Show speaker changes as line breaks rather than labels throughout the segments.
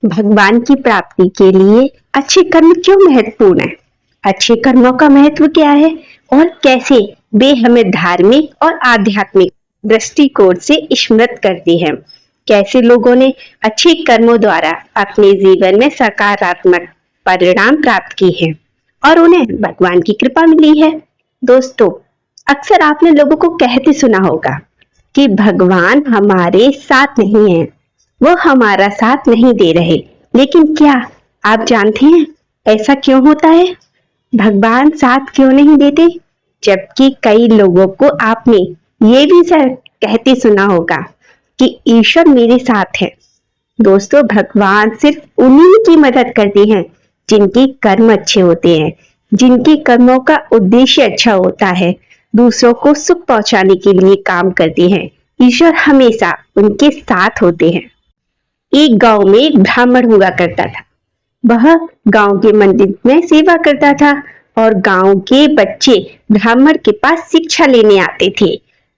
भगवान की प्राप्ति के लिए अच्छे कर्म क्यों महत्वपूर्ण है? अच्छे कर्मों का महत्व क्या है और कैसे वे हमें धार्मिक और आध्यात्मिक दृष्टिकोण से स्मृत करते हैं? कैसे लोगों ने अच्छे कर्मों द्वारा अपने जीवन में सकारात्मक परिणाम प्राप्त किए हैं और उन्हें भगवान की कृपा मिली है। दोस्तों, अक्सर आपने लोगों को कहते सुना होगा कि भगवान हमारे साथ नहीं है, वो हमारा साथ नहीं दे रहे। लेकिन क्या आप जानते हैं ऐसा क्यों होता है? भगवान साथ क्यों नहीं देते? जबकि कई लोगों को आपने ये भी कहते सुना होगा कि ईश्वर मेरे साथ है। दोस्तों, भगवान सिर्फ उन्हीं की मदद करते हैं जिनके कर्म अच्छे होते हैं, जिनके कर्मों का उद्देश्य अच्छा होता है, दूसरों को सुख पहुंचाने के लिए काम करते हैं। ईश्वर हमेशा उनके साथ होते हैं। एक गांव में एक ब्राह्मण हुआ करता था। वह गांव के मंदिर में सेवा करता था और गांव के बच्चे ब्राह्मण के पास शिक्षा लेने आते थे।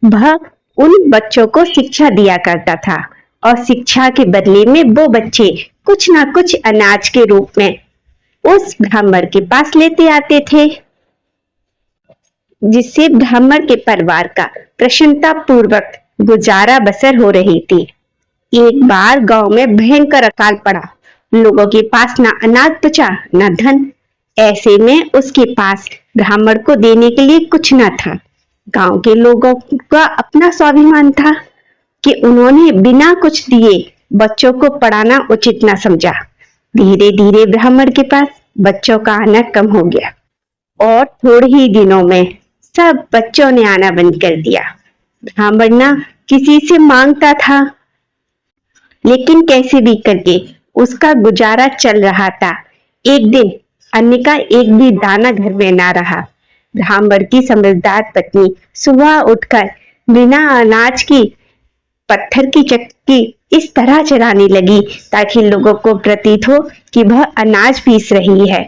वह उन बच्चों को शिक्षा दिया करता था और शिक्षा के बदले में वो बच्चे कुछ ना कुछ अनाज के रूप में उस ब्राह्मण के पास लेते आते थे, जिससे ब्राह्मण के परिवार का प्रसन्नता पूर्वक गुजारा बसर हो रही थी। एक बार गांव में भयंकर अकाल पड़ा। लोगों के पास ना अनाज बचा ना धन। ऐसे में उसके पास ब्राह्मण को देने के लिए कुछ न था। गांव के लोगों का अपना स्वाभिमान था कि उन्होंने बिना कुछ दिए बच्चों को पढ़ाना उचित न समझा। धीरे धीरे ब्राह्मण के पास बच्चों का आना कम हो गया और थोड़े ही दिनों में सब बच्चों ने आना बंद कर दिया। ब्राह्मण ना किसी से मांगता था, लेकिन कैसे भी करके उसका गुजारा चल रहा था। एक दिन अन्न का एक भी दाना घर में ना रहा। ब्राह्मण की समझदार पत्नी सुबह उठकर बिना अनाज की पत्थर की चक्की इस तरह चलाने लगी ताकि लोगों को प्रतीत हो कि वह अनाज पीस रही है।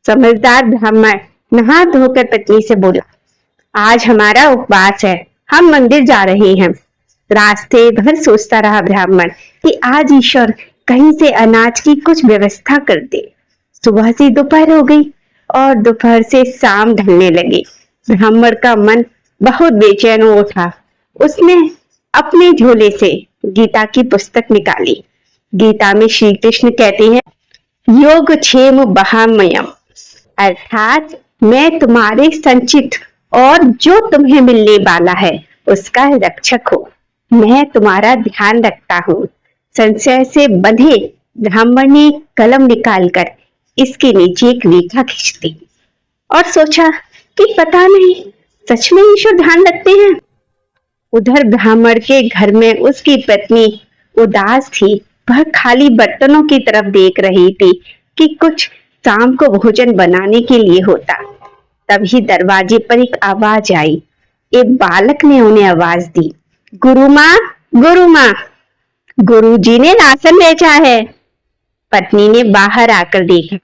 समझदार ब्राह्मण नहा धोकर पत्नी से बोला, आज हमारा उपवास है, हम मंदिर जा रहे हैं। रास्ते भर सोचता रहा ब्राह्मण कि आज ईश्वर कहीं से अनाज की कुछ व्यवस्था कर दे। सुबह से दोपहर हो गई और दोपहर से शाम ढलने लगी। ब्राह्मण का मन बहुत बेचैन हो उठा। उसने अपने झोले से गीता की पुस्तक निकाली। गीता में श्री कृष्ण कहते हैं, योग क्षेम बहामयम, अर्थात मैं तुम्हारे संचित और जो तुम्हें मिलने वाला है उसका रक्षक हूँ। मैं तुम्हारा ध्यान रखता हूँ। संशय से बंधे ब्राह्मण ने कलम निकालकर इसके नीचे एक रेखा खींच दी और सोचा कि पता नहीं सच में ईश्वर ध्यान रखते हैं। उधर ब्राह्मण के घर में उसकी पत्नी उदास थी। वह खाली बर्तनों की तरफ देख रही थी कि कुछ शाम को भोजन बनाने के लिए होता। तभी दरवाजे पर एक आवाज आई। एक बालक ने उन्हें आवाज दी, गुरु माँ, गुरु माँ, गुरुजी ने राशन बेचा है। पत्नी ने बाहर आकर देखा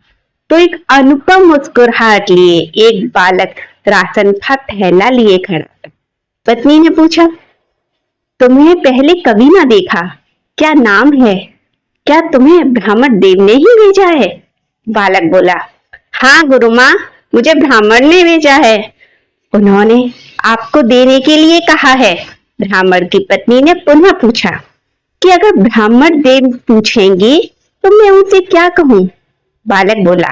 तो एक अनुपम मुस्कुराहट लिए एक बालक राशन का थैला लिए खड़ा था। पत्नी ने पूछा, तुम्हें पहले कभी ना देखा, क्या नाम है? क्या तुम्हें ब्राह्मण देव ने ही भेजा है? बालक बोला, हाँ गुरु माँ, मुझे ब्राह्मण ने भेजा है। उन्होंने आपको देने के लिए कहा है। ब्राह्मण की पत्नी ने पुनः पूछा कि अगर ब्राह्मण देव पूछेंगी तो मैं उनसे क्या कहूँ? बालक बोला,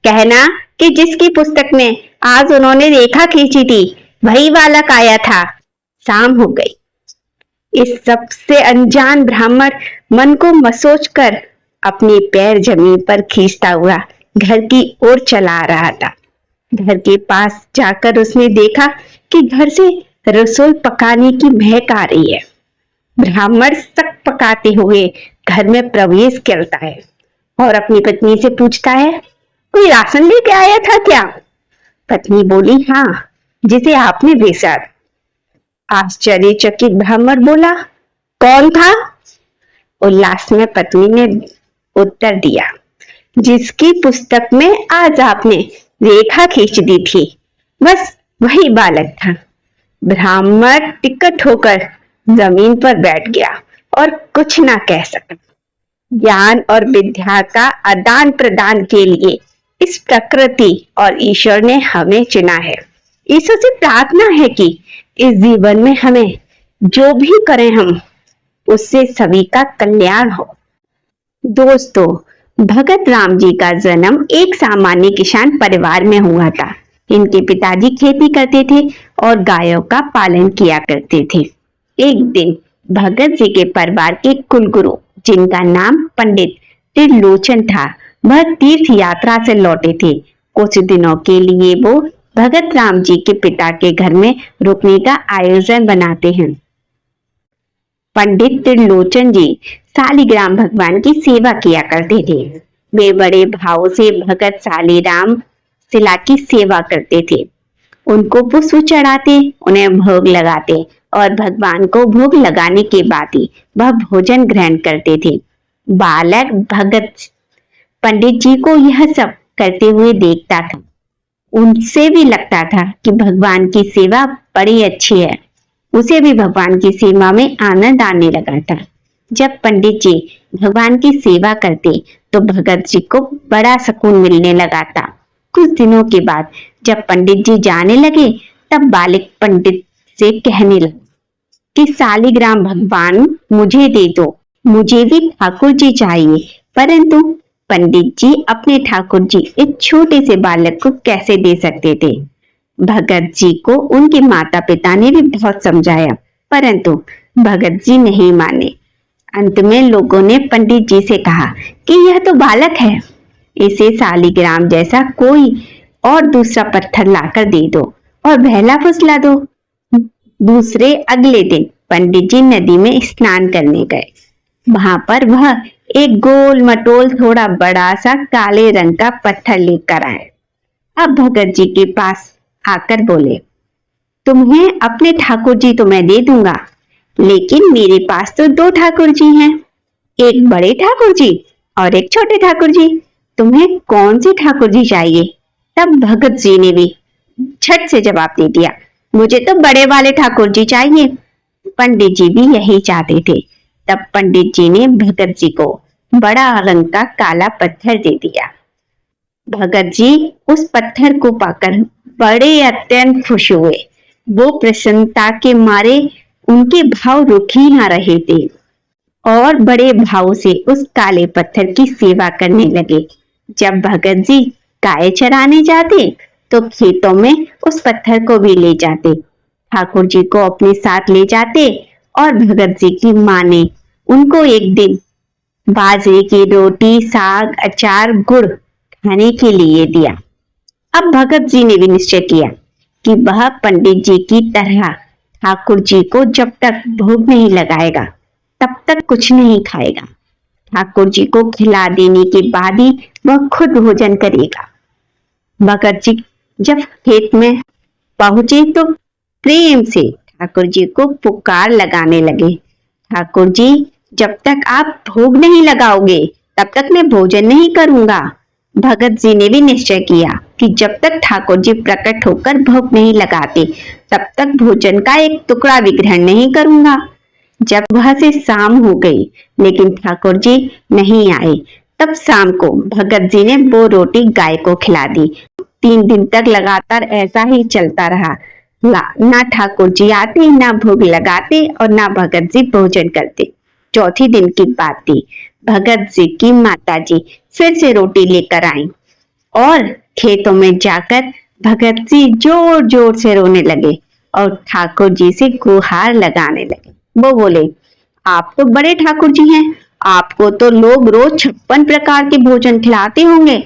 कहना कि जिसकी पुस्तक में आज उन्होंने रेखा खींची थी वही बालक आया था। शाम हो गई। इस सब से अनजान ब्राह्मण मन को मसोच कर अपने पैर जमीन पर खींचता हुआ घर की ओर चला रहा था। घर के पास जाकर उसने देखा कि घर से रसोई पकाने की महक आ रही है। ब्राह्मण सक पकाते हुए घर में प्रवेश करता है और अपनी पत्नी से पूछता है, कोई राशन लेके आया था क्या? पत्नी बोली, हाँ, जिसे आपने बेचा। आश्चर्यचकित ब्राह्मण बोला, कौन था? उल्लास में पत्नी ने उत्तर दिया, जिसकी पुस्तक में आज आपने रेखा खींच दी थी, बस वही बालक था। ब्राह्मण टिकट होकर जमीन पर बैठ गया और कुछ ना कह सका। ज्ञान और विद्या का आदान प्रदान के लिए इस प्रकृति और ईश्वर ने हमें चुना है। ईश्वर से प्रार्थना है कि इस जीवन में हमें जो भी करें हम उससे सभी का कल्याण हो। दोस्तों, भगत राम जी का जन्म एक सामान्य किसान परिवार में हुआ था। इनके पिताजी खेती करते थे और गायों का पालन किया करते थे। एक दिन भगत जी के परिवार के कुलगुरु, जिनका नाम पंडित त्रिलोचन था, वह तीर्थ यात्रा से लौटे थे। कुछ दिनों के लिए वो भगत राम जी के पिता के घर में रुकने का आयोजन बनाते हैं। पंडित त्रिलोचन जी शालिग्राम भगवान की सेवा किया करते थे। वे बड़े भाव से भगत शालिग्राम शिला की सेवा करते थे। उनको पुष्प चढ़ाते, उन्हें भोग लगाते और भगवान को भोग लगाने के बाद ही वह भोजन ग्रहण करते थे। बालक भगत पंडित जी को यह सब करते हुए देखता था। उनसे भी लगता था कि भगवान की सेवा बड़ी अच्छी है। उसे भी भगवान की सेवा में आनंद आने लगा था। जब पंडित जी भगवान की सेवा करते तो भगत जी को बड़ा सुकून मिलने लगा था। कुछ दिनों के बाद जब पंडित जी जाने लगे तब बालक पंडित से कहने लगा कि शालिग्राम भगवान मुझे दे दो, मुझे भी ठाकुर जी चाहिए। परंतु पंडित जी अपने ठाकुर जी एक छोटे से बालक को कैसे दे सकते थे। भगत जी को उनके माता पिता ने भी बहुत समझाया, परंतु भगत जी नहीं माने। अंत में लोगों ने पंडित जी से कहा कि यह तो बालक है, इसे शालिग्राम जैसा कोई और दूसरा पत्थर लाकर दे दो और बहला फुसला दो। दूसरे अगले दिन पंडित जी नदी में स्नान करने गए। वहां पर वह एक गोल मटोल थोड़ा बड़ा सा काले रंग का पत्थर लेकर आए। अब भगत जी के पास आकर बोले, तुम्हें अपने ठाकुर जी तो मैं दे दूंगा, लेकिन मेरे पास तो दो ठाकुर जी हैं, एक बड़े ठाकुर जी और एक छोटे ठाकुर जी। तुम्हें कौन से ठाकुर जी चाहिए? तब भगत जी ने भी झट से जवाब दे दिया, मुझे तो बड़े वाले ठाकुर जी चाहिए। पंडित जी भी यही चाहते थे। तब पंडित जी ने भगत जी को बड़ा रंग का काला पत्थर दे दिया। भगत जी उस पत्थर को पाकर बड़े अत्यंत खुश हुए। वो प्रसन्नता के मारे उनके भाव रुक ही ना रहे थे और बड़े भाव से उस काले पत्थर की सेवा करने लगे। जब भगत जी गाय चराने जाते तो खेतों में उस पत्थर को भी ले जाते, ठाकुर जी को अपने साथ ले जाते और भगत जी की माँ ने उनको एक दिन बाजरे की रोटी, साग, अचार, गुड़ खाने के लिए दिया। अब भगत जी ने भी निश्चय किया कि वह पंडित जी की तरह ठाकुर जी को जब तक भोग नहीं लगाएगा तब तक कुछ नहीं खाएगा। ठाकुर जी को खिला देने के बाद ही वह खुद भोजन करेगा। भगत जी जब खेत में पहुंचे तो प्रेम से ठाकुर जी को पुकार लगाने लगे, ठाकुर जी जब तक आप भोग नहीं लगाओगे तब तक मैं भोजन नहीं करूंगा। भगत जी ने भी निश्चय किया कि जब तक ठाकुर जी प्रकट होकर भोग नहीं लगाते तब तक भोजन का एक टुकड़ा भी ग्रहण नहीं करूंगा। जब वह से शाम हो गई लेकिन ठाकुर जी नहीं आए, तब शाम को भगत जी ने वो रोटी गाय को खिला दी। 3 दिन तक लगातार ऐसा ही चलता रहा। ना ठाकुर जी आते, ना भोग लगाते और ना भगत जी भोजन करते। चौथी दिन की बात थी। भगत जी की माता जी फिर से रोटी लेकर आई और खेतों में जाकर भगत जी जोर जोर से रोने लगे और ठाकुर जी से गुहार लगाने लगे। वो बोले, आप तो बड़े ठाकुर जी हैं, आपको तो लोग रोज 56 प्रकार के भोजन खिलाते होंगे,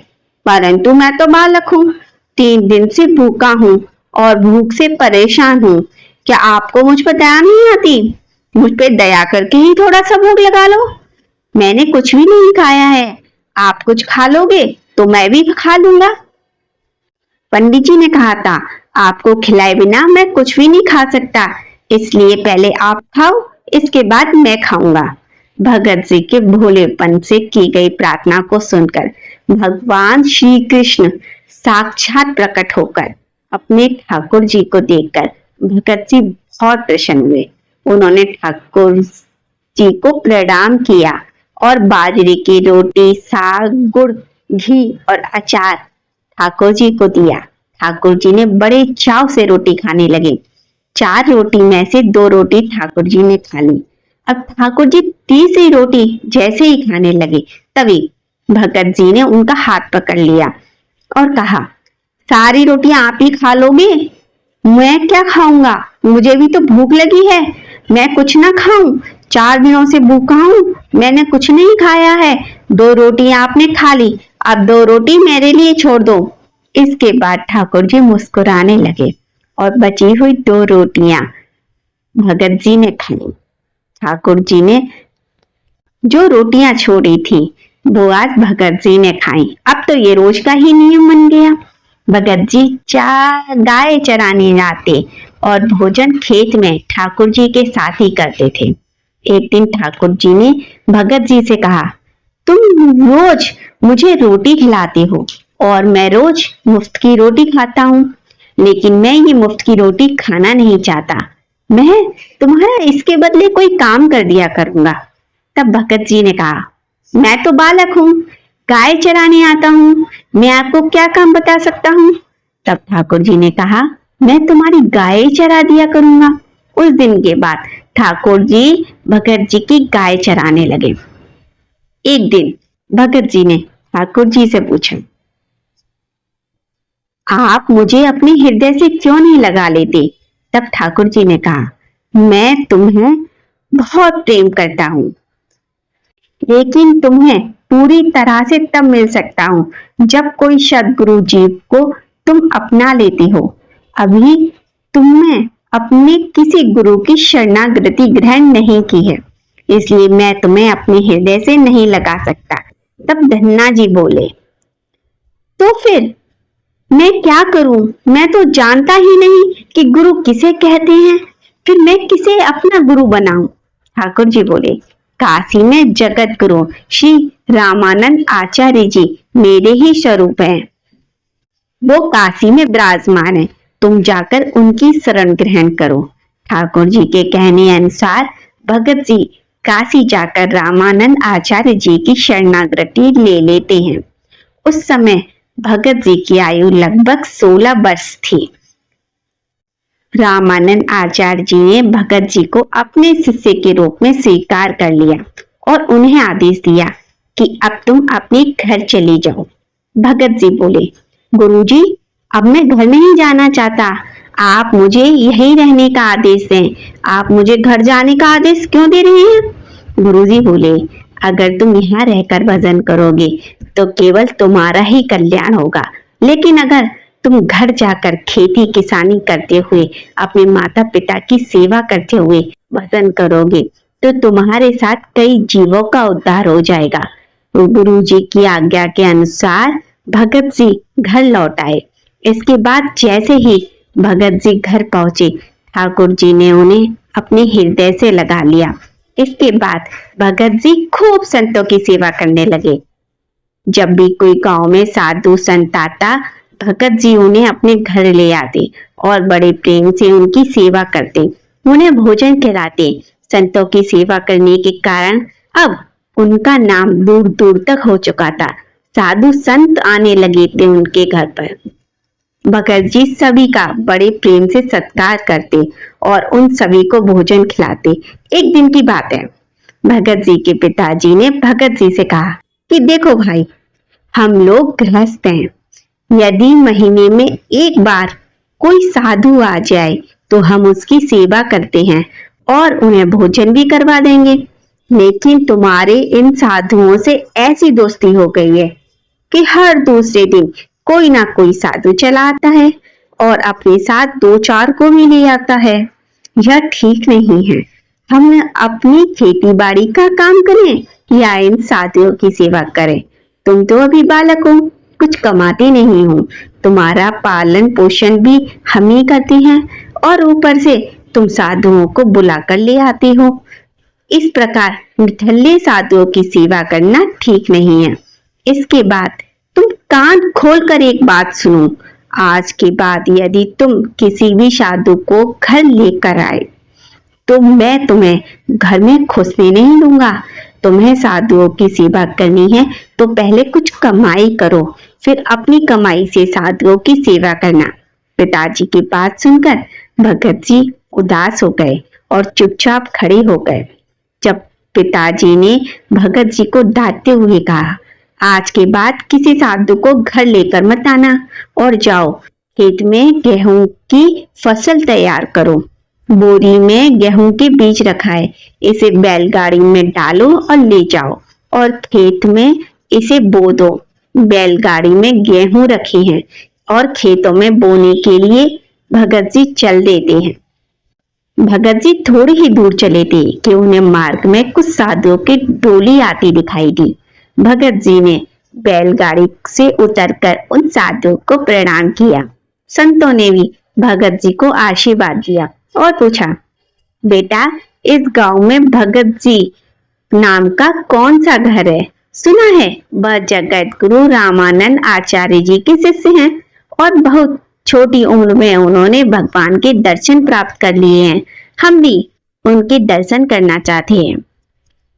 परंतु मैं तो बालक हूँ, 3 दिन से भूखा हूँ और भूख से परेशान हूँ। क्या आपको मुझ पर दया नहीं आती? मुझ पे दया करके ही थोड़ा सा भोग लगा लो। मैंने कुछ भी नहीं खाया है, आप कुछ खा लोगे तो मैं भी खा लूंगा। पंडित जी ने कहा था, आपको खिलाए बिना मैं कुछ भी नहीं खा सकता, इसलिए पहले आप खाओ, इसके बाद मैं खाऊंगा। भगत जी के भोलेपन से की गई प्रार्थना को सुनकर भगवान श्री कृष्ण साक्षात प्रकट होकर अपने ठाकुर जी को देखकर भगत जी बहुत प्रसन्न हुए। उन्होंने ठाकुर जी को प्रणाम किया और बाजरे की रोटी, साग, गुड़, घी और अचार ठाकुर जी को दिया। ठाकुर जी ने बड़े चाव से रोटी खाने लगे। 4 रोटी में से 2 रोटी ठाकुर जी ने खा ली। अब ठाकुर जी तीसरी रोटी जैसे ही खाने लगे, तभी भगत जी ने उनका हाथ पकड़ लिया और कहा, सारी रोटियां आप ही खा लोगे? मैं क्या खाऊंगा? मुझे भी तो भूख लगी है। मैं कुछ ना खाऊं? 4 दिनों से भूखा हूं, मैंने कुछ नहीं खाया है। 2 रोटी आपने खा ली, अब 2 रोटी मेरे लिए छोड़ दो। इसके बाद ठाकुर जी मुस्कुराने लगे और बची हुई 2 रोटियां भगत जी ने खाई। ठाकुर जी ने जो रोटियां छोड़ी थी वो आज भगत जी ने खाई। अब तो ये रोज का ही नियम बन गया। भगत जी गाय चराने जाते और भोजन खेत में ठाकुर जी के साथ ही करते थे। एक दिन ठाकुर जी ने भगत जी से कहा, तुम रोज मुझे रोटी खिलाते हो और मैं रोज मुफ्त की रोटी खाता हूँ, लेकिन मैं ये मुफ्त की रोटी खाना नहीं चाहता। मैं तुम्हारा इसके बदले कोई काम कर दिया करूंगा। तब भगत जी ने कहा, मैं तो बालक हूँ, गाय चराने आता हूँ, मैं आपको क्या काम बता सकता हूँ? तब ठाकुर जी ने कहा, मैं तुम्हारी गाय चरा दिया करूंगा। उस दिन के बाद ठाकुर जी भगत जी की गाय चराने लगे। एक दिन भगत जी ने ठाकुर जी से पूछा, आप मुझे अपने हृदय से क्यों नहीं लगा लेते? तब ठाकुर जी ने कहा, मैं तुम्हें बहुत प्रेम करता हूँ, लेकिन तुम्हें पूरी तरह से तब मिल सकता हूँ जब कोई सद्गुरु जीव को तुम अपना लेते हो। अभी तुमने अपने किसी गुरु की शरणागति ग्रहण नहीं की है, इसलिए मैं तुम्हें अपने हृदय से नहीं लगा सकता। तब धन्ना जी बोले, तो फिर मैं क्या करूं? मैं तो जानता ही नहीं कि गुरु किसे कहते हैं, फिर मैं किसे अपना गुरु बनाऊं? ठाकुर जी बोले, काशी में जगत गुरु श्री रामानंद आचार्य जी मेरे ही स्वरूप हैं। वो काशी में विराजमान है, तुम जाकर उनकी शरण ग्रहण करो। ठाकुर जी के कहने अनुसार भगत जी काशी जाकर रामानंद आचार्य जी की शरणागति ले लेते हैं। उस समय भगत जी की आयु लगभग 16 वर्ष थी। रामानंद आचार्य जी ने भगत जी को अपने शिष्य के रूप में स्वीकार कर लिया और उन्हें आदेश दिया कि अब तुम अपने घर चले जाओ। भगत जी बोले, गुरुजी, अब मैं घर नहीं जाना चाहता, आप मुझे यहीं रहने का आदेश दें। आप मुझे घर जाने का आदेश क्यों दे रहे हैं? गुरुजी बोले, अगर तुम यहाँ रहकर भजन करोगे तो केवल तुम्हारा ही कल्याण होगा, लेकिन अगर तुम घर जाकर खेती किसानी करते हुए अपने माता पिता की सेवा करते हुए भजन करोगे तो तुम्हारे साथ कई जीवों का उद्धार हो जाएगा। गुरु जी की आज्ञा के अनुसार भगत जी घर लौट आए। इसके बाद जैसे ही भगत जी घर पहुंचे, ठाकुर जी ने उन्हें अपने हृदय से लगा लिया। इसके बाद भगत जी खूब संतों की सेवा करने लगे। जब भी कोई गांव में साधु संत आता, भगत जी उन्हें अपने घर ले आते और बड़े प्रेम से उनकी सेवा करते, उन्हें भोजन खिलाते। संतों की सेवा करने के कारण अब उनका नाम दूर दूर तक हो चुका था। साधु संत आने लगे थे उनके घर पर। भगत जी सभी का बड़े प्रेम से सत्कार करते और उन सभी को भोजन खिलाते। एक दिन की बात है, भगत जी के पिताजी ने भगत जी से कहा कि देखो भाई, हम लोग गृहस्थ हैं, यदि महीने में एक बार कोई साधु आ जाए तो हम उसकी सेवा करते हैं और उन्हें भोजन भी करवा देंगे, लेकिन तुम्हारे इन साधुओं से ऐसी दोस्ती हो गई है कि हर दूसरे दिन कोई ना कोई साधु चला आता है और अपने साथ 2-4 को भी ले आता है। यह ठीक नहीं है। हम अपनी खेती बाड़ी का काम करें या इन साधुओं की सेवा करें। तुम तो अभी बालक हो, कुछ कमाते नहीं हो, तुम्हारा पालन पोषण भी हम ही करते हैं और ऊपर से तुम साधुओं को बुलाकर ले आते हो। इस प्रकार निठल्ले साधुओं की सेवा करना ठीक नहीं है। इसके बाद तुम कान खोलकर एक बात सुनो, आज के बाद यदि तुम किसी भी साधु को घर लेकर आए तो मैं तुम्हें घर में घुसने नहीं दूंगा। तुम्हें साधुओं की सेवा करनी है तो पहले कुछ कमाई करो, फिर अपनी कमाई से साधुओं की सेवा करना। पिताजी की बात सुनकर भगत जी उदास हो गए और चुपचाप खड़े हो गए। जब पिताजी ने भगत जी को डांटते हुए कहा, आज के बाद किसी साधु को घर लेकर मत आना और जाओ खेत में गेहूं की फसल तैयार करो। बोरी में गेहूं के बीज रखा है, इसे बैलगाड़ी में डालो और ले जाओ और खेत में इसे बो दो। बैलगाड़ी में गेहूं रखी हैं और खेतों में बोने के लिए भगत जी चल देते हैं। भगत जी थोड़ी ही दूर चले थे कि उन्हें मार्ग में कुछ साधुओं की टोली आती दिखाई दी। भगत जी ने बैलगाड़ी से उतरकर उन साधुओं को प्रणाम किया। संतों ने भी भगत जी को आशीर्वाद दिया और पूछा, बेटा इस गांव में भगत जी नाम का कौन सा घर है? सुना है वह जगत गुरु रामानंद आचार्य जी के शिष्य हैं और बहुत छोटी उम्र में उन्होंने भगवान के दर्शन प्राप्त कर लिए हैं। हम भी उनके दर्शन करना चाहते हैं।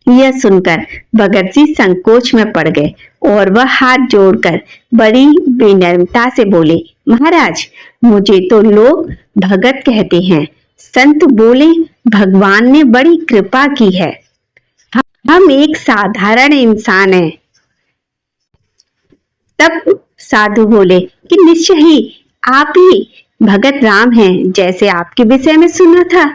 यह सुनकर भगत जी संकोच में पड़ गए और वह हाथ जोड़कर बड़ी विनम्रता से बोले, महाराज मुझे तो लोग भगत कहते हैं। संत बोले, भगवान ने बड़ी कृपा की है, हम एक साधारण इंसान हैं। तब साधु बोले कि निश्चय ही आप ही भगत राम हैं, जैसे आपके विषय में सुना था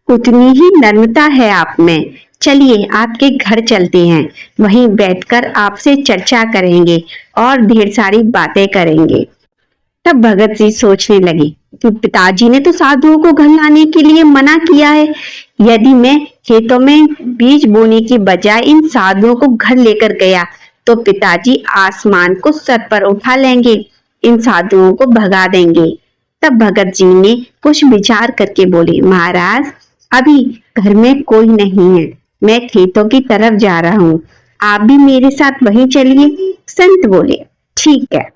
उतनी ही नम्रता है आप में। चलिए आपके घर चलते हैं, वहीं बैठकर आपसे चर्चा करेंगे और ढेर सारी बातें करेंगे। तब भगत जी सोचने लगे कि पिताजी ने तो साधुओं को घर लाने के लिए मना किया है। यदि मैं खेतों में बीज बोने की बजाय इन साधुओं को घर लेकर गया तो पिताजी आसमान को सर पर उठा लेंगे, इन साधुओं को भगा देंगे। तब भगत जी ने कुछ विचार करके बोले, महाराज अभी घर में कोई नहीं है, मैं खेतों की तरफ जा रहा हूँ, आप भी मेरे साथ वहीं चलिए। संत बोले, ठीक है,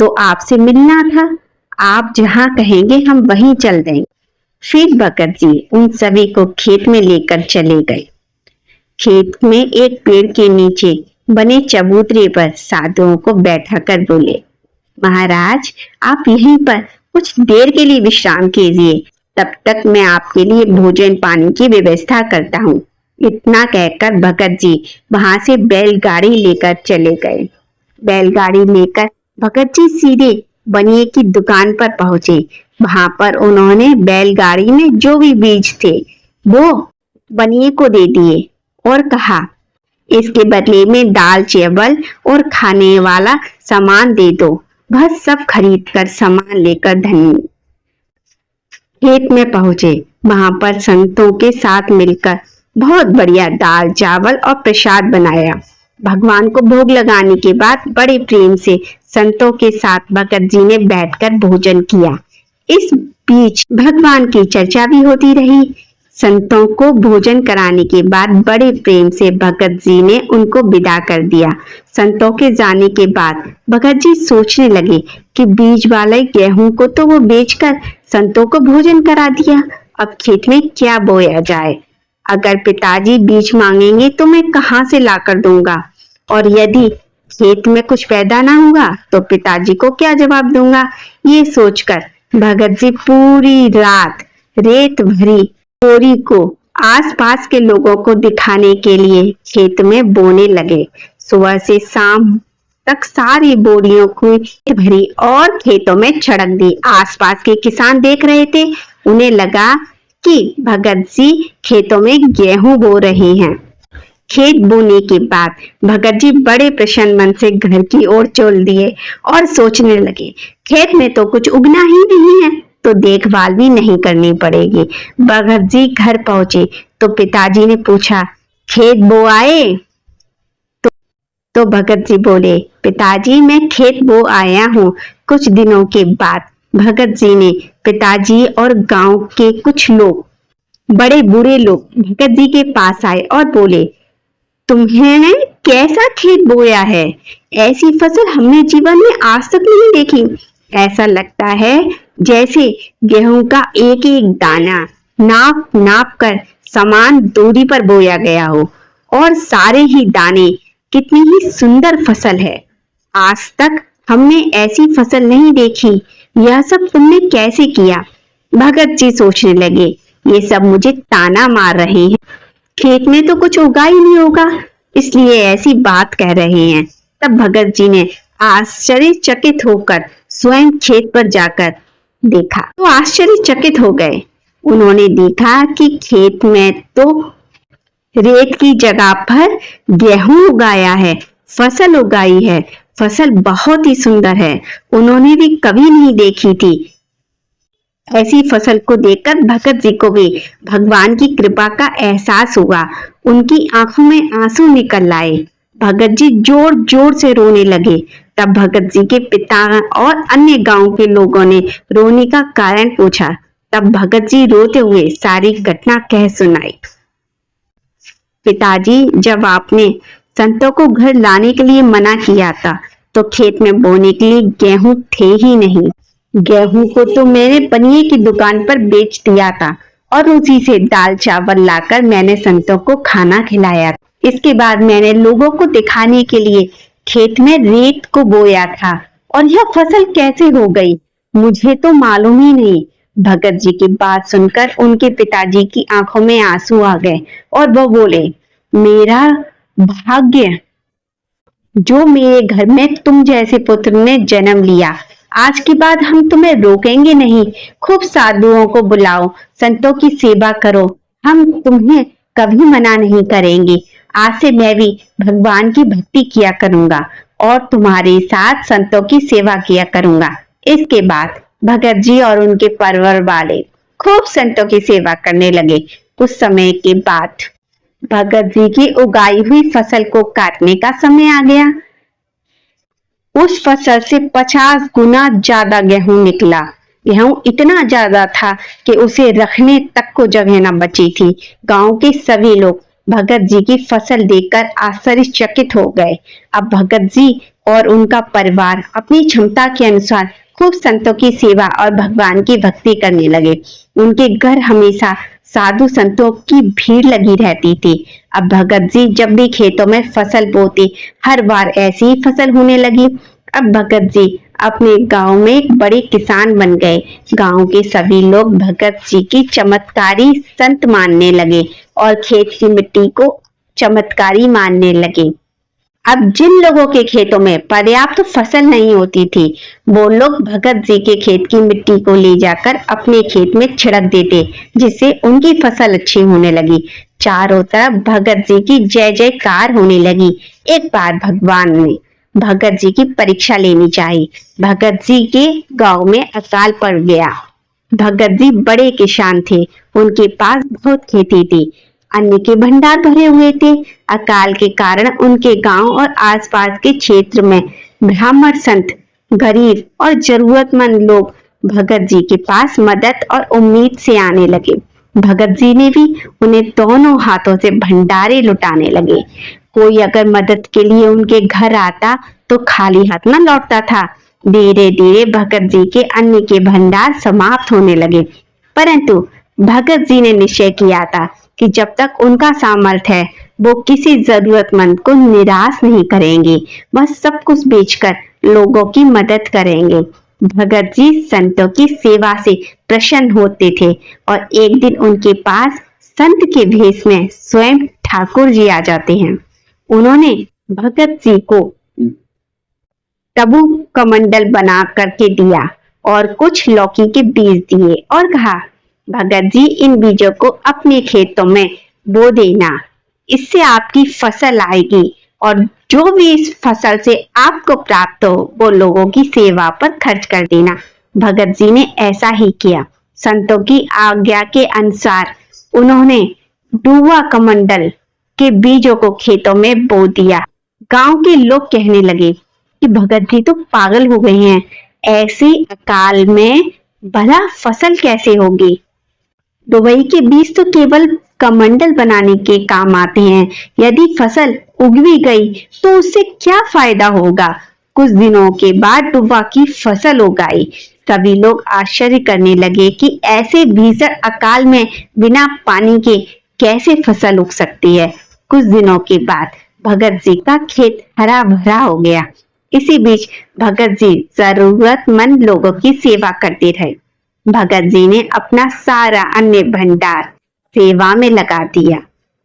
तो आपसे मिलना था, आप जहाँ कहेंगे हम वहीं चल देंगे। फिर भगत जी उन सभी को खेत में लेकर चले गए। खेत में एक पेड़ के नीचे बने चबूतरे पर साधुओं को बैठा कर बोले, महाराज आप यहीं पर कुछ देर के लिए विश्राम कीजिए, तब तक मैं आपके लिए भोजन पानी की व्यवस्था करता हूँ। इतना कहकर भगत जी वहां से बैलगाड़ी लेकर चले गए। बैलगाड़ी लेकर भगत जी सीधे बनिए की दुकान पर पहुंचे। वहां पर उन्होंने बैलगाड़ी में जो भी बीज थे वो बनिए को दे दिए और कहा, इसके बदले में दाल चावल और खाने वाला सामान दे दो। वह सब खरीद कर सामान लेकर धनी खेत में पहुंचे। वहां पर संतों के साथ मिलकर बहुत बढ़िया दाल चावल और प्रसाद बनाया। भगवान को भोग लगाने के बाद बड़े प्रेम से संतों के साथ भगत जी ने बैठकर भोजन किया। इस बीच भगवान की चर्चा भी होती रही। संतों को भोजन कराने के बाद बड़े प्रेम से भगत जी ने उनको विदा कर दिया। संतों के जाने के बाद भगत जी सोचने लगे कि बीज वाले गेहूं को तो वो बेचकर संतों को भोजन करा दिया, अब खेत में क्या बोया जाए। अगर पिताजी बीज मांगेंगे तो मैं कहाँ से लाकर दूंगा, और यदि खेत में कुछ पैदा ना हुआ तो पिताजी को क्या जवाब दूंगा। ये सोचकर भगत जी पूरी रात रेत भरी बोरी को आसपास के लोगों को दिखाने के लिए खेत में बोने लगे। सुबह से शाम तक सारी बोरियों को भरी और खेतों में छिड़क दी। आसपास के किसान देख रहे थे, उन्हें लगा कि भगत जी खेतों में गेहूं बो रहे हैं। खेत बोने के बाद भगत जी बड़े प्रसन्न मन से घर की ओर चल दिए और सोचने लगे, खेत में तो कुछ उगना ही नहीं है तो देखभाल भी नहीं करनी पड़ेगी। भगत जी घर पहुंचे तो पिताजी ने पूछा, खेत बो आए? तो भगत जी बोले, पिताजी मैं खेत बो आया हूँ। कुछ दिनों के बाद भगत जी ने पिताजी और गांव के कुछ लोग, बड़े बूढ़े लोग भगत जी के पास आए और बोले, तुम्हें कैसा खेत बोया है? ऐसी फसल हमने जीवन में आज तक नहीं देखी। ऐसा लगता है जैसे गेहूं का एक एक दाना नाप नाप कर समान दूरी पर बोया गया हो। और सारे ही दाने, कितनी ही सुंदर फसल है। आज तक हमने ऐसी फसल नहीं देखी, यह सब तुमने कैसे किया? भगत जी सोचने लगे, ये सब मुझे ताना मार रहे हैं, खेत में तो कुछ उगा ही नहीं होगा, इसलिए ऐसी बात कह रहे हैं। तब भगत जी ने आश्चर्यचकित होकर स्वयं खेत पर जाकर देखा तो आश्चर्यचकित हो गए। उन्होंने देखा कि खेत में तो रेत की जगह पर गेहूं उगाया है, फसल उगाई है। फसल बहुत ही सुंदर है, उन्होंने भी कभी नहीं देखी थी। ऐसी फसल को देखकर भगत जी को भी भगवान की कृपा का एहसास हुआ। उनकी आंखों में आंसू निकल आए। भगत जी जोर जोर से रोने लगे। तब भगत जी के पिता और अन्य गांव के लोगों ने रोने का कारण पूछा। तब भगत जी रोते हुए सारी घटना कह सुनाई। पिताजी, जब आपने संतों को घर लाने के लिए मना किया था तो खेत में बोने के लिए गेहूं थे ही नहीं। गेहूं को तो मैंने पनिये की दुकान पर बेच दिया था और उसी से दाल चावल लाकर मैंने संतों को खाना खिलाया। इसके बाद मैंने लोगों को दिखाने के लिए खेत में रेत को बोया था और यह फसल कैसे हो गई मुझे तो मालूम ही नहीं। भगत जी की बात सुनकर उनके पिताजी की आंखों में आंसू आ गए और वो बोले, मेरा भाग्य जो मेरे घर में तुम जैसे पुत्र ने जन्म लिया। आज के बाद हम तुम्हें रोकेंगे नहीं। खूब साधुओं को बुलाओ, संतों की सेवा करो, हम तुम्हें कभी मना नहीं करेंगे। आज से मैं भी भगवान की भक्ति किया करूंगा और तुम्हारे साथ संतों की सेवा किया करूंगा। इसके बाद भगत जी और उनके परिवार वाले खूब संतों की सेवा करने लगे। कुछ समय के बाद भगत जी की उगाई हुई फसल को काटने का समय आ गया। उस फसल से 50 गुना ज्यादा गेहूं निकला। गेहूं इतना ज्यादा था कि उसे रखने तक को जगह न बची थी। गांव के सभी लोग भगत जी की फसल देखकर आश्चर्यचकित हो गए। अब भगत जी और उनका परिवार अपनी क्षमता के अनुसार खूब संतों की सेवा और भगवान की भक्ति करने लगे। उनके घर हमेशा साधु संतों की भीड़ लगी रहती थी। अब भगत जी जब भी खेतों में फसल बोते, हर बार ऐसी ही फसल होने लगी। अब भगत जी अपने गांव में एक बड़े किसान बन गए। गांव के सभी लोग भगत जी की चमत्कारी संत मानने लगे और खेत की मिट्टी को चमत्कारी मानने लगे। अब जिन लोगों के खेतों में पर्याप्त फसल नहीं होती थी, वो लोग भगत जी के खेत की मिट्टी को ले जाकर अपने खेत में छिड़क देते, जिससे उनकी फसल अच्छी होने लगी। चारों तरफ भगत जी की जय जयकार होने लगी। एक बार भगवान ने भगत जी की परीक्षा लेनी चाहिए। भगत जी के गांव में अकाल पड़ गया। भगत जी बड़े किसान थे, उनके पास बहुत खेती थी, अन्न के भंडार भरे हुए थे। अकाल के कारण उनके गांव और आसपास के क्षेत्र में ब्राह्मण संत, गरीब और जरूरतमंद लोग भगत जी के पास मदद और उम्मीद से आने लगे। भगत जी ने भी उन्हें दोनों हाथों से भंडारे लुटाने लगे। कोई अगर मदद के लिए उनके घर आता तो खाली हाथ न लौटता था। धीरे धीरे भगत जी के अन्न के भंडार समाप्त होने लगे, परंतु भगत जी ने निश्चय किया था कि जब तक उनका सामर्थ्य है वो किसी जरूरतमंद को निराश नहीं करेंगे, वह सब कुछ बेचकर लोगों की मदद करेंगे। भगत जी संतों की सेवा से प्रसन्न होते थे और एक दिन उनके पास संत के भेष में स्वयं ठाकुर जी आ जाते हैं। उन्होंने भगत जी को तबू कमंडल बना करके दिया और कुछ लौकी के बीज दिए और कहा, भगत जी इन बीजों को अपने खेतों में बो देना, इससे आपकी फसल आएगी और जो भी इस फसल से आपको प्राप्त हो वो लोगों की सेवा पर खर्च कर देना। भगत जी ने ऐसा ही किया। संतों की आज्ञा के अनुसार उन्होंने डूबा कमंडल के बीजों को खेतों में बो दिया। गांव के लोग कहने लगे कि भगत जी तो पागल हो गए हैं, ऐसी अकाल में भला फसल कैसे होगी। दुबई के बीज तो केवल कमंडल बनाने के काम आते हैं, यदि फसल उग भी गई तो उससे क्या फायदा होगा। कुछ दिनों के बाद डुबा की फसल उगाई। सभी लोग आश्चर्य करने लगे कि ऐसे भीषण अकाल में बिना पानी के कैसे फसल उग सकती है। कुछ दिनों के बाद भगत जी का खेत हरा भरा हो गया। इसी बीच भगत जी जरूरतमंद लोगों की सेवा करते रहे। भगत जी ने अपना सारा अन्य भंडार सेवा में लगा दिया।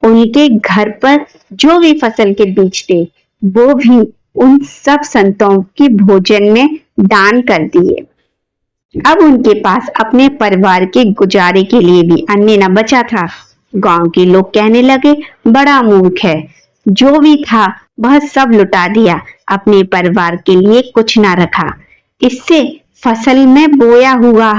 उनके घर पर जो भी फसल के बीज थे वो भी उन सब संतों के भोजन में दान कर दिए। अब उनके पास अपने परिवार के गुजारे के लिए भी अन्न न बचा था। गांव के लोग कहने लगे, बड़ा मूर्ख है, जो भी था वह सब लुटा दिया, अपने परिवार के लिए कुछ ना रखा। इससे फसल में बोया हुआ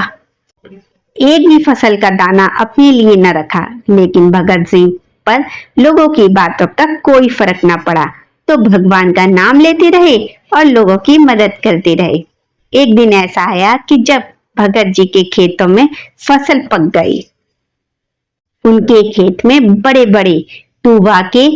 एक भी फसल का दाना अपने लिए न रखा। लेकिन भगत सिंह पर लोगों की बातों तक कोई फर्क न पड़ा, तो भगवान का नाम लेते रहे और लोगों की मदद करते रहे। एक दिन ऐसा आया कि जब भगत जी के खेतों में फसल पक गई। उनके खेत में बड़े बड़े तुबा के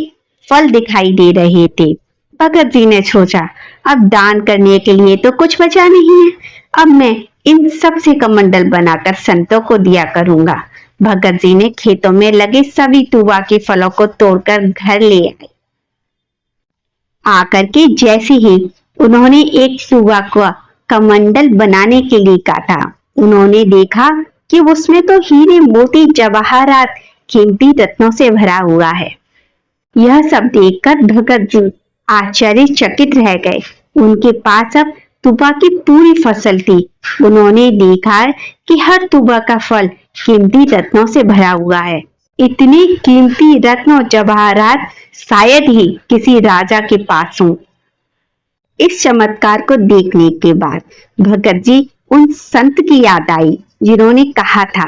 फल दिखाई दे रहे थे। भगत जी ने सोचा, अब दान करने के लिए तो कुछ बचा नहीं है, अब मैं इन सब से कमंडल बनाकर संतों को दिया करूंगा। भगत जी ने खेतों में लगे सभी तुबा के फलों को तोड़कर घर ले आए। आकर के जैसे ही उन्होंने एक तुबा को कमंडल बनाने के लिए काटा, उन्होंने देखा कि उसमें तो हीरे मोती जवाहरात कीमती रत्नों से भरा हुआ है। यह सब देखकर भगत जी आश्चर्यचकित रह गए। उनके पास अब तुबा की पूरी फसल थी। उन्होंने देखा कि हर तुबा का फल कीमती रत्नों से भरा हुआ है। इतने कीमती रत्न और जवाहरात शायद ही किसी राजा के पास हों। इस चमत्कार को देखने के बाद भगत जी उन संत की याद आई जिन्होंने कहा था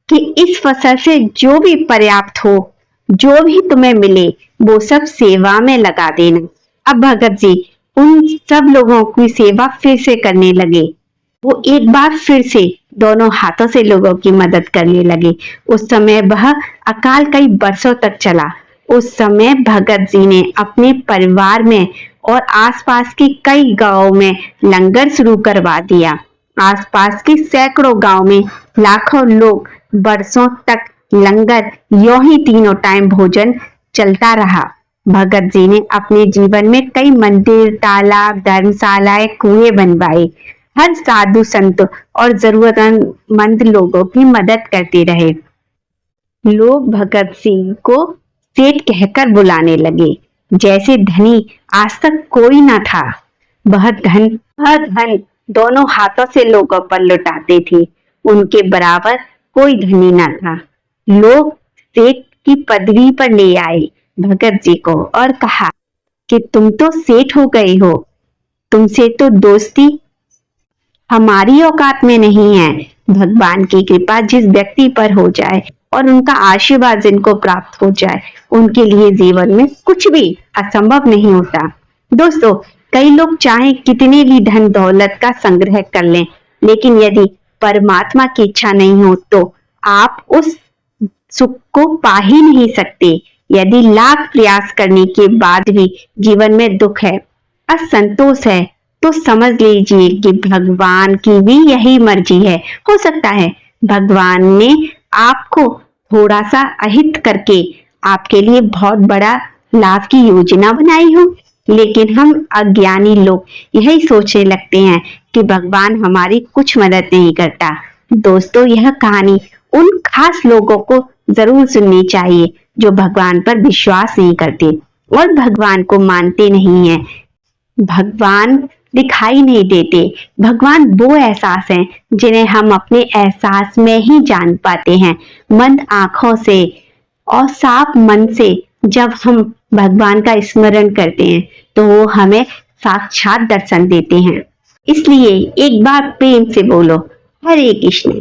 कि इस फसल से जो भी पर्याप्त हो, जो भी तुम्हें मिले, वो सब सेवा में लगा देना। अब भगत जी उन सब लोगों की सेवा फिर से करने लगे। वो एक बार फिर से दोनों हाथों से लोगों की मदद करने लगे। उस समय वह अकाल कई वर्षों तक चला। उस समय भगत जी ने अपने परिवार में और आसपास के कई गांवों में लंगर शुरू करवा दिया। आसपास के सैकड़ों गांव में लाखों लोग बरसों तक लंगर यूं ही तीनों टाइम भोजन चलता रहा। भगत जी ने अपने जीवन में कई मंदिर, तालाब, धर्मशालाएं, कुएं बनवाए। हर साधु संत और जरूरतमंद लोगों की मदद करते रहे। लोग भगत सिंह को सेठ कहकर बुलाने लगे, जैसे धनी आज तक कोई ना था। वह धन दोनों हाथों से लोगों पर लुटाते थे। उनके बराबर कोई धनी ना था। लोग सेठ की पदवी पर ले आए भगत जी को और कहा कि तुम तो सेठ हो गए हो, तुमसे तो दोस्ती हमारी औकात में नहीं है। भगवान की कृपा जिस व्यक्ति पर हो जाए और उनका आशीर्वाद जिनको प्राप्त हो जाए, उनके लिए जीवन में कुछ भी असंभव नहीं होता। दोस्तों, कई लोग चाहे कितने भी धन दौलत का संग्रह कर लें, लेकिन यदि परमात्मा की इच्छा नहीं हो तो आप उस सुख को पा ही नहीं सकते। यदि लाख प्रयास करने के बाद भी जीवन में दुख है, असंतोष है, तो समझ लीजिए कि भगवान की भी यही मर्जी है। हो सकता है भगवान ने आपको थोड़ा सा अहित करके आपके लिए बहुत बड़ा लाभ की योजना बनाई हो, लेकिन हम अज्ञानी लोग यही सोचने लगते हैं कि भगवान हमारी कुछ मदद नहीं करता। दोस्तों, यह कहानी उन खास लोगों को जरूर सुननी चाहिए जो भगवान पर विश्वास नहीं करते और भगवान को मानते नहीं हैं। भगवान दिखाई नहीं देते। भगवान वो एहसास हैं जिन्हें हम अपने एहसास में ही जान पाते हैं। मंद आंखों से और साफ मन से जब हम भगवान का स्मरण करते हैं तो वो हमें साक्षात दर्शन देते हैं। इसलिए एक बार प्रेम से बोलो, हरे कृष्ण।